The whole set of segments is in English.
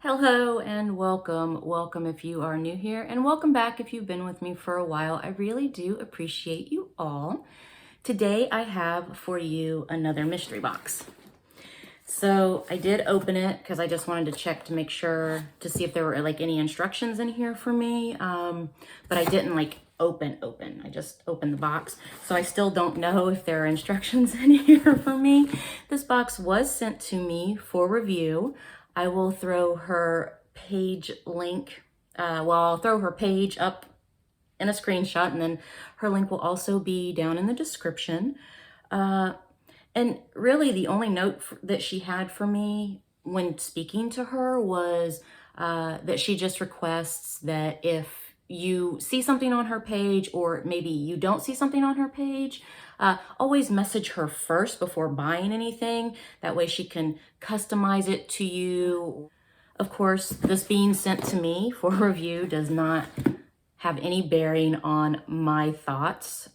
Hello and welcome. Welcome if you are new here, and welcome back if you've been with me for a while. I really do appreciate you all. Today I have for you another mystery box. So I did open it because I just wanted to check to make sure to see if there were like any instructions in here for me. But I didn't like open. I just opened the box. So I still don't know if there are instructions in here for me. This box was sent to me for review. I will throw her page link. I'll throw her page up in a screenshot, and then her link will also be down in the description. And really the only note that she had for me when speaking to her was that she just requests that if you see something on her page, or maybe you don't see something on her page, always message her first before buying anything. That way she can customize it to you. Of course, this being sent to me for review does not have any bearing on my thoughts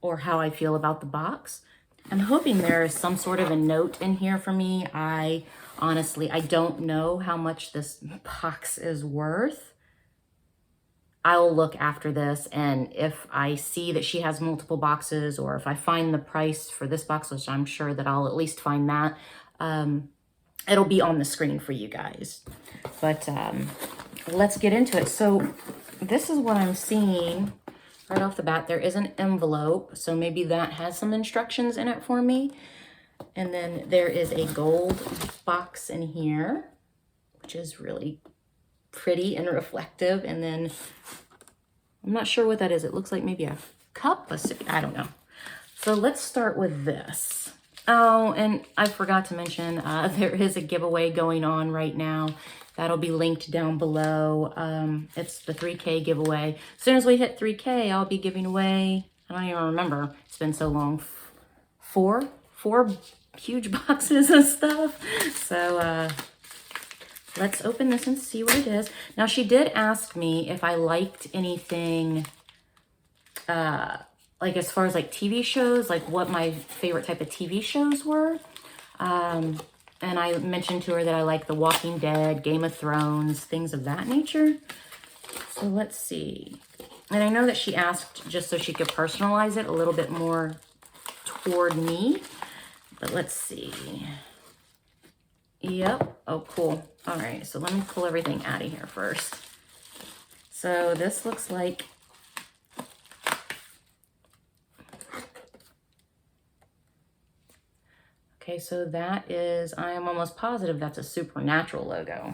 or how I feel about the box. I'm hoping there is some sort of a note in here for me. I don't know how much this box is worth. I'll look after this, and if I see that she has multiple boxes, or if I find the price for this box, which I'm sure that I'll at least find that, it'll be on the screen for you guys. But let's get into it. So this is what I'm seeing right off the bat. There is an envelope, so maybe that has some instructions in it for me. And then there is a gold box in here, which is really pretty and reflective. And then I'm not sure what that is. It looks like maybe a cup, I don't know. So let's start with this. Oh, and I forgot to mention, there is a giveaway going on right now. That'll be linked down below. It's the 3K giveaway. As soon as we hit 3K, I'll be giving away, I don't even remember, it's been so long, four huge boxes of stuff. So let's open this and see what it is. Now, she did ask me if I liked anything, like as far as like TV shows, like what my favorite type of TV shows were. And I mentioned to her that I like The Walking Dead, Game of Thrones, things of that nature. So let's see. And I know that she asked just so she could personalize it a little bit more toward me. But let's see. Yep. Oh, cool. All right. So let me pull everything out of here first. So this looks like... Okay, so that is, I am almost positive that's a Supernatural logo,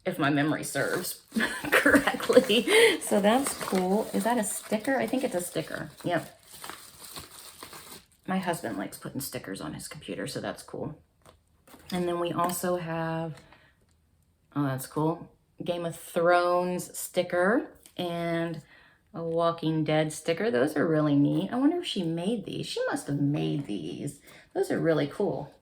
if my memory serves correctly. So that's cool. Is that a sticker? I think it's a sticker. Yep. My husband likes putting stickers on his computer, so that's cool. And then we also have, oh, that's cool, Game of Thrones sticker and a Walking Dead sticker. Those are really neat. I wonder if she made these. She must have made these. Those are really cool.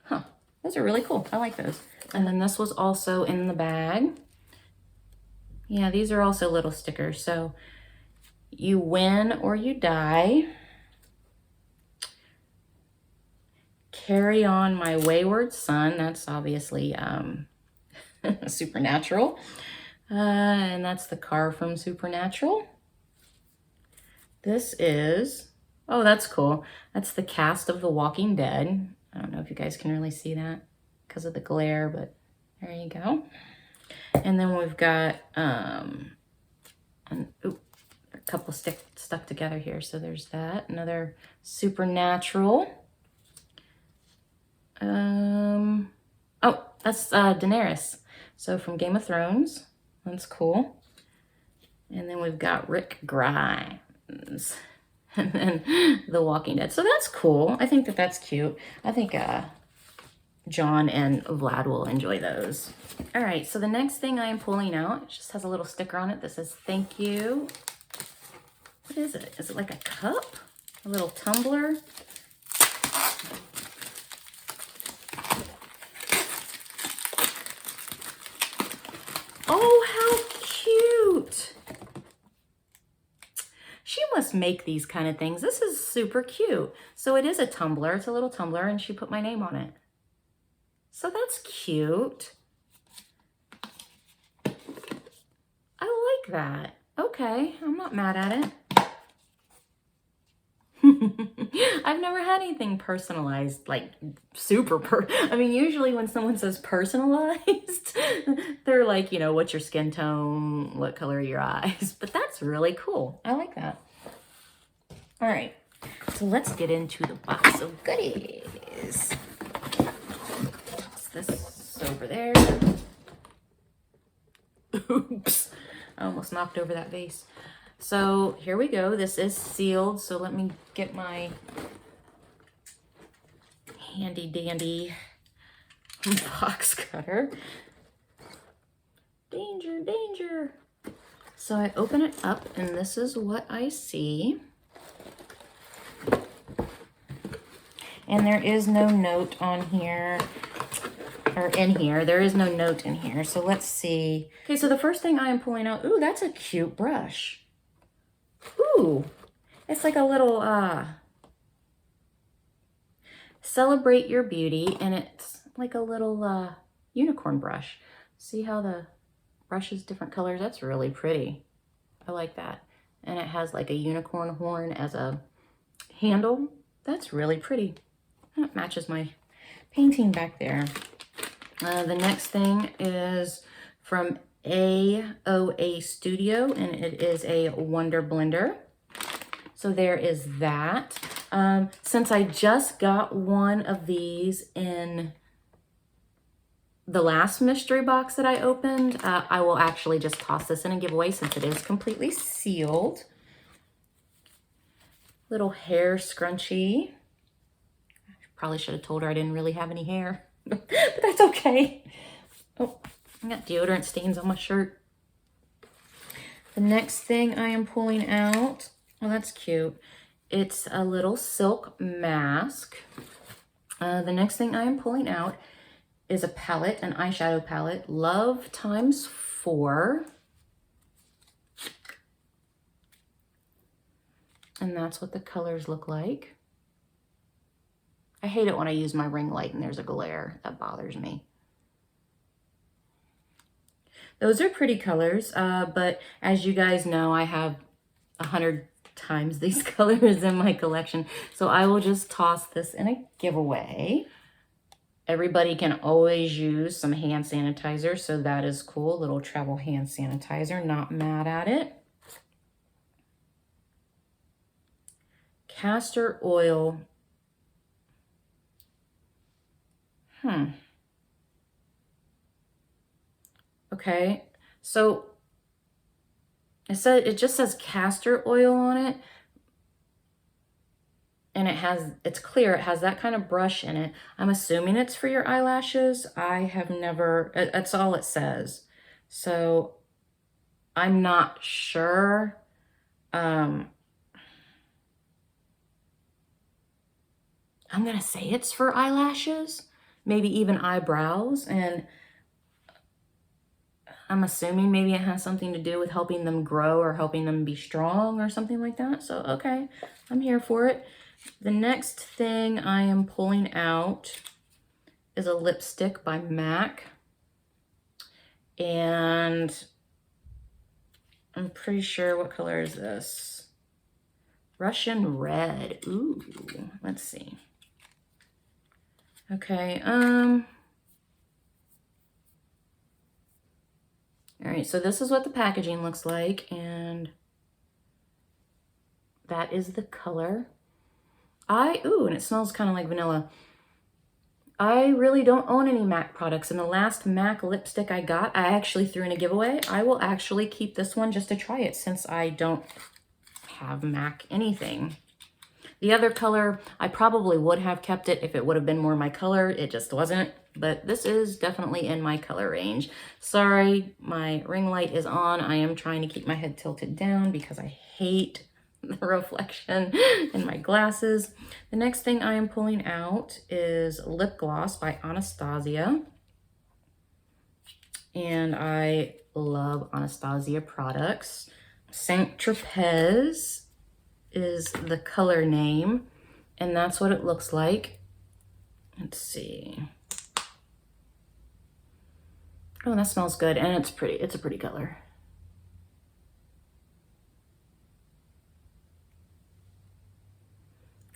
Huh. Those are really cool. I like those. And then this was also in the bag. Yeah, these are also little stickers. So you win or you die. Carry on my wayward son. That's obviously Supernatural. And that's the car from Supernatural. This is, oh, that's cool. That's the cast of The Walking Dead. I don't know if you guys can really see that because of the glare, but there you go. And then we've got a couple stuck together here. So there's that. Another Supernatural. Oh, that's Daenerys. So from Game of Thrones. That's cool. And then we've got Rick Grimes. And then The Walking Dead. So that's cool. I think that that's cute. I think John and Vlad will enjoy those. All right, so the next thing I am pulling out, it just has a little sticker on it that says thank you. What is it? Is it like a cup? A little tumbler? Oh, how cute. She must make these kind of things. This is super cute. So it is a tumbler. It's a little tumbler, and she put my name on it. So that's cute. I like that. Okay, I'm not mad at it. I've never had anything personalized, like I mean, usually when someone says personalized, they're like, you know, what's your skin tone? What color are your eyes? But that's really cool. I like that. All right, so let's get into the box of goodies. What's this over there? Oops, I almost knocked over that vase. So here we go. This is sealed. So let me get my handy dandy box cutter. Danger, danger. So I open it up and this is what I see. And there is no note on here, or in here. There is no note in here. So let's see. Okay, so the first thing I am pulling out, ooh, that's a cute brush. Ooh, it's like a little celebrate your beauty, and it's like a little unicorn brush. See how the brush is different colors? That's really pretty. I like that. And it has like a unicorn horn as a handle. That's really pretty. That matches my painting back there. The next thing is from AOA Studio, and it is a Wonder Blender. So there is that. Since I just got one of these in the last mystery box that I opened, I will actually just toss this in a giveaway since it is completely sealed. Little hair scrunchie. Probably should have told her I didn't really have any hair, but that's okay. Oh, I got deodorant stains on my shirt. The next thing I am pulling out, oh, that's cute. It's a little silk mask. The next thing I am pulling out is a palette, an eyeshadow palette, Love ×4. And that's what the colors look like. I hate it when I use my ring light and there's a glare. That bothers me. Those are pretty colors, but as you guys know, I have 100 times these colors in my collection. So I will just toss this in a giveaway. Everybody can always use some hand sanitizer, so that is cool. Little travel hand sanitizer, not mad at it. Castor oil. Okay, so it just says castor oil on it, and it's clear. It has that kind of brush in it. I'm assuming it's for your eyelashes. I have never, that's all it says. So I'm not sure. I'm gonna say it's for eyelashes, maybe even eyebrows, and I'm assuming maybe it has something to do with helping them grow or helping them be strong or something like that. So, okay, I'm here for it. The next thing I am pulling out is a lipstick by MAC. And I'm pretty sure, what color is this? Russian red. Ooh, let's see. Okay, all right, so this is what the packaging looks like, and that is the color. Ooh, and it smells kind of like vanilla. I really don't own any MAC products, and the last MAC lipstick I got, I actually threw in a giveaway. I will actually keep this one just to try it since I don't have MAC anything. The other color, I probably would have kept it if it would have been more my color. It just wasn't, but this is definitely in my color range. Sorry, my ring light is on. I am trying to keep my head tilted down because I hate the reflection in my glasses. The next thing I am pulling out is lip gloss by Anastasia. And I love Anastasia products. Saint Tropez is the color name, and that's what it looks like. Let's see. Oh, that smells good, and it's pretty. It's a pretty color.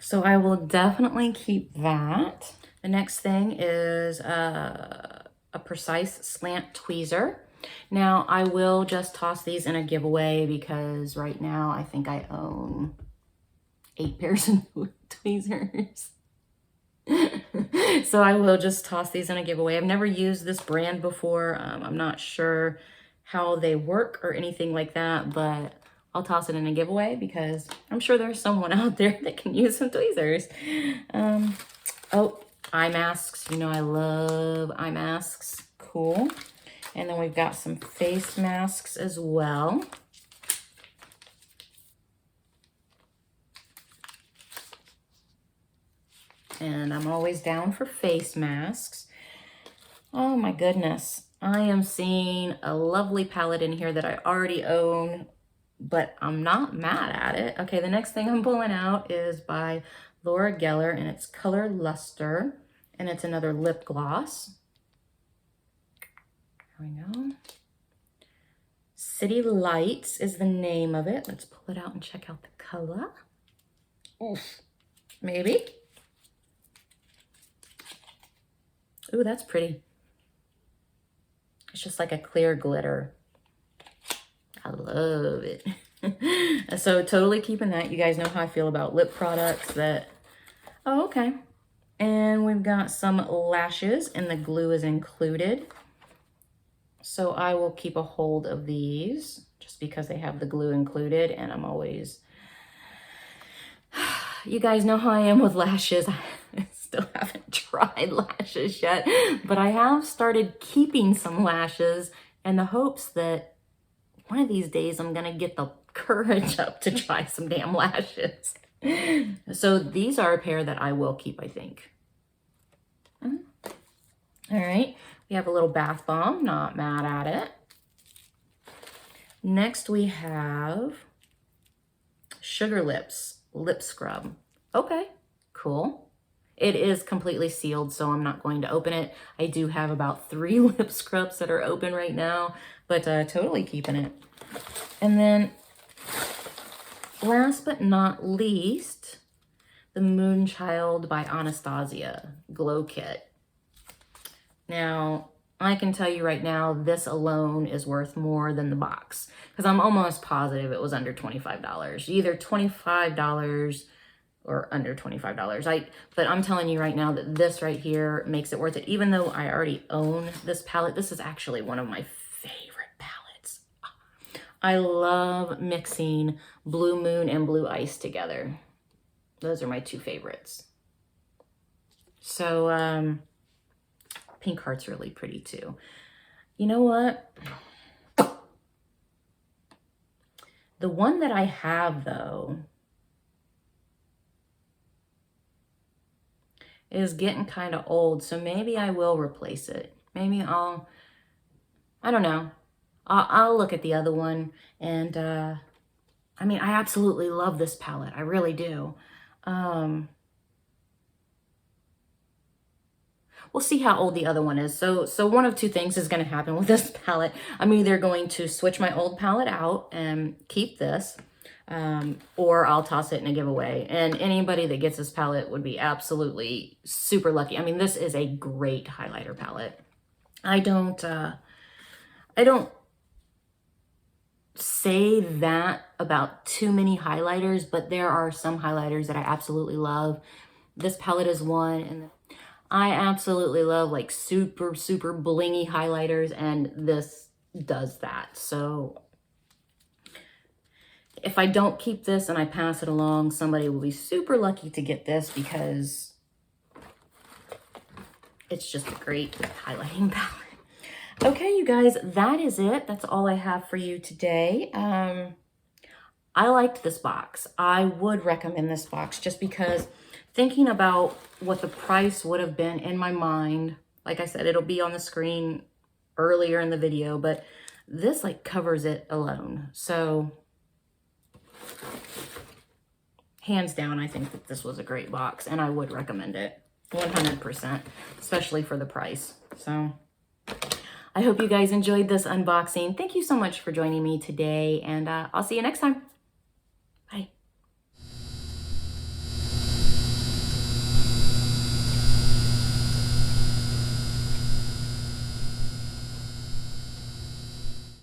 So I will definitely keep that. The next thing is a precise slant tweezer. Now I will just toss these in a giveaway because right now I think I own 8 pairs of tweezers. So I will just toss these in a giveaway. I've never used this brand before. I'm not sure how they work or anything like that, but I'll toss it in a giveaway because I'm sure there's someone out there that can use some tweezers. Oh, eye masks. You know I love eye masks. Cool. And then we've got some face masks as well. And I'm always down for face masks. Oh my goodness. I am seeing a lovely palette in here that I already own, but I'm not mad at it. Okay, the next thing I'm pulling out is by Laura Geller, and it's Color Luster, and it's another lip gloss. There we go. City Lights is the name of it. Let's pull it out and check out the color. Oof, maybe. Ooh, that's pretty. It's just like a clear glitter. I love it. So totally keeping that. You guys know how I feel about lip products that... Oh, okay. And we've got some lashes, and the glue is included. So I will keep a hold of these just because they have the glue included, and I'm always... You guys know how I am with lashes. I still haven't tried lashes yet, but I have started keeping some lashes in the hopes that one of these days I'm gonna get the courage up to try some damn lashes. So these are a pair that I will keep, I think. All right, we have a little bath bomb, not mad at it. Next we have Sugar Lips lip scrub. Okay, cool. It is completely sealed, so I'm not going to open it. I do have about 3 lip scrubs that are open right now, but totally keeping it. And then last but not least, the Moonchild by Anastasia Glow Kit. Now, I can tell you right now, this alone is worth more than the box because I'm almost positive it was under $25. Either $25 or under $25. But I'm telling you right now that this right here makes it worth it. Even though I already own this palette, this is actually one of my favorite palettes. I love mixing Blue Moon and Blue Ice together. Those are my 2 favorites. So, Pink Heart's really pretty too. You know what? The one that I have though is getting kind of old, so maybe I will replace it. Maybe I don't know. I'll look at the other one, and I mean, I absolutely love this palette. I really do. We'll see how old the other one is. So one of 2 things is going to happen with this palette. I'm either going to switch my old palette out and keep this, or I'll toss it in a giveaway. And anybody that gets this palette would be absolutely super lucky. I mean, this is a great highlighter palette. I don't say that about too many highlighters, but there are some highlighters that I absolutely love. This palette is one, and I absolutely love like super, super blingy highlighters, and this does that. So if I don't keep this and I pass it along, somebody will be super lucky to get this because it's just a great highlighting palette. Okay, you guys, that is it. That's all I have for you today. I liked this box. I would recommend this box just because thinking about what the price would have been in my mind, like I said, it'll be on the screen earlier in the video, but this like covers it alone. So hands down, I think that this was a great box and I would recommend it 100%, especially for the price. So I I hope you guys enjoyed this unboxing. Thank you so much for joining me today, and I'll see you next time.